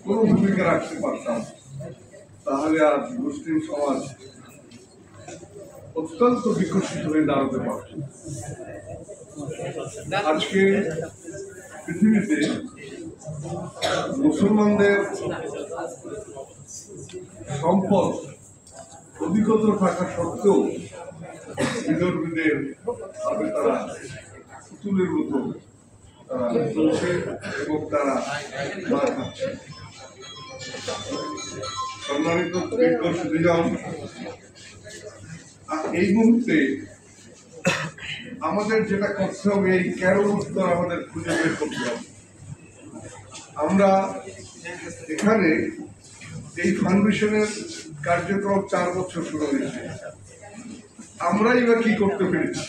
কোনো ভূমিকা রাখতে পারতাম, তাহলে আজ মুসলিম সমাজ অত্যন্ত বিকশিত হয়ে দাঁড়াতে পারত। আজকে পৃথিবীতে মুসলমানদের সম্পদ অধিকতর থাকা সত্ত্বেও বিধর্মীদের ভাবে তারা পুতুলের মতো তারা চলছে এবং তারা মার খাচ্ছে। সম্মানিত সুধীজন, এই মুহূর্তে আমাদের যেটা করতে হবে, এই কেন উত্তর আমাদের খুঁজে বের করতে হবে। আমরা এখানে এই ফাউন্ডেশনের কার্যক্রম 4 বছর শুরু হয়েছে, আমরাই বা কি করতে পেরেছি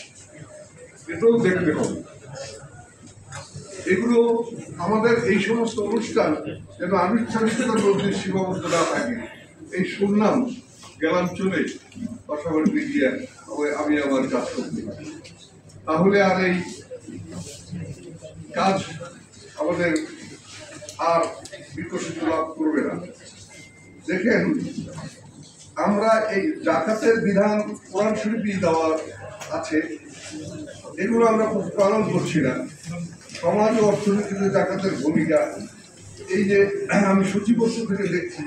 এটাও দেখতে হবে। এগুলো আমাদের এই সমস্ত অনুষ্ঠান যেন আনুষ্ঠানিকতার মধ্যে সীমাবদ্ধ না থাকে। এই শুনলাম গেলাম চলে পাশাপাশি গিয়ে আমি আমার কাজ করতে পারি, তাহলে আর এই কাজ আমাদের আর বিকশিত লাভ করবে না। দেখেন, আমরা এই জাকাতের বিধান কোরআন শরীফে দেওয়া আছে, এগুলো আমরা পালন করছি না। সমাজ ও অর্থনীতিতে জাকাতের ভূমিকা, এই যে আমি সূচিপত্র থেকে দেখছি